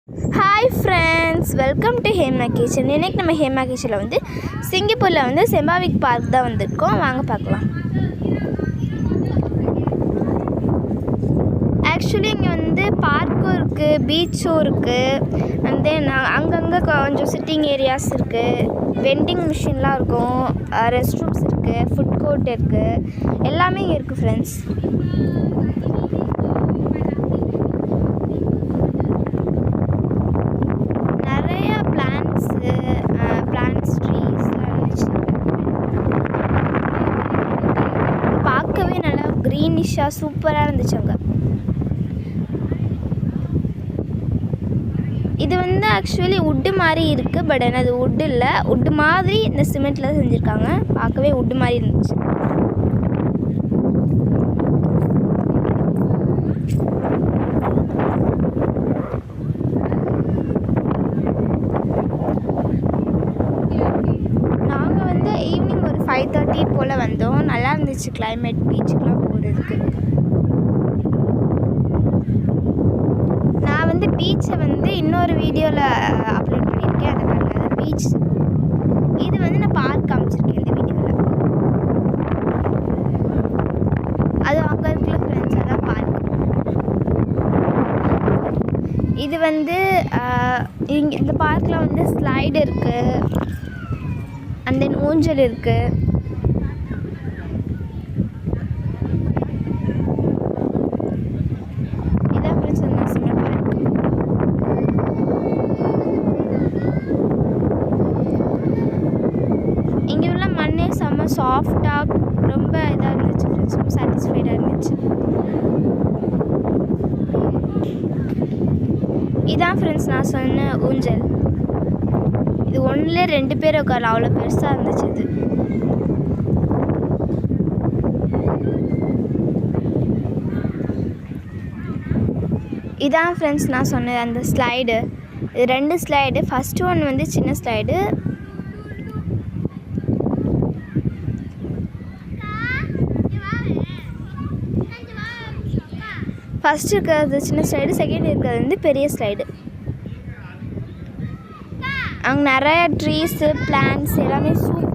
Hi friends, welcome to Hema kitchen. இன்றைக்கி நம்ம ஹேமா கிச்சனில் வந்து சிங்கப்பூரில் வந்து செம்பாவிக் பார்க் தான் வந்திருக்கோம். வாங்க பார்க்கலாம். ஆக்சுவலி இங்கே வந்து பார்க்கும் இருக்குது, பீச்சும் இருக்குது, அண்ட் தென் அங்கங்கே கொஞ்சம் சிட்டிங் ஏரியாஸ் இருக்குது, வெண்டிங் மிஷின்லாம் இருக்கும், ரெஸ்ட் ரூம்ஸ் இருக்குது, ஃபுட் கோர்ட் இருக்குது, எல்லாமே இங்கே இருக்குது ஃப்ரெண்ட்ஸ். பிளான்ட்ஸ் ட்ரீஸ்லாம் இருந்துச்சு. பார்க்கவே நல்லா க்ரீனிஷாக சூப்பராக இருந்துச்சு அங்கே. இது வந்து ஆக்சுவலி வுட்டு மாதிரி இருக்குது, பட் ஆனால் அது வுட்டு இல்லை, வுட்டு மாதிரி இந்த சிமெண்ட்டில் செஞ்சுருக்காங்க. பார்க்கவே வுட்டு மாதிரி இருந்துச்சு. ஈவினிங் ஒரு 5:30 போல் வந்தோம். நல்லா இருந்துச்சு கிளைமேட், பீச்சுக்கெலாம் போகிறதுக்கு. நான் வந்து பீச்சை வந்து இன்னொரு வீடியோவில் அப்லோட் பண்ணியிருக்கேன், அதை பாருங்கள். அது பீச். இது வந்து நான் பார்க் காமிச்சிருக்கேன் இந்த வீடியோவில். அது அங்கே இருக்குல்ல ஃப்ரெண்ட்ஸ், அதான் பார்க். இது வந்து இங்கே இந்த பார்க்கில் வந்து ஸ்லைடு இருக்குது, அண்ட் தென் ஊஞ்சல் இருக்குது. இதான் ஃப்ரெண்ட்ஸ் நான் சொன்ன பார்க். இங்கே உள்ள மண்ணே செம்ம சாஃப்டாக ரொம்ப இதாக இருந்துச்சு ஃப்ரெண்ட்ஸ், ரொம்ப சாட்டிஸ்ஃபைடாக இருந்துச்சு. இதான் ஃப்ரெண்ட்ஸ் நான் சொன்ன ஊஞ்சல். இது ஒன்றில் 2 பேர் உட்காரலாம், அவ்வளோ பெருசாக இருந்துச்சு இது. இதான் ஃப்ரெண்ட்ஸ் நான் சொன்னது அந்த ஸ்லைடு. இது 2 ஸ்லைடு. ஃபஸ்ட்டு ஒன் வந்து சின்ன ஸ்லைடு, ஃபஸ்ட்டு இருக்கிறது சின்ன ஸ்லைடு, செகண்ட் இருக்கிறது வந்து பெரிய ஸ்லைடு. அங்கே நிறைய ட்ரீஸு, பிளான்ட்ஸ் எல்லாமே சூப்பர்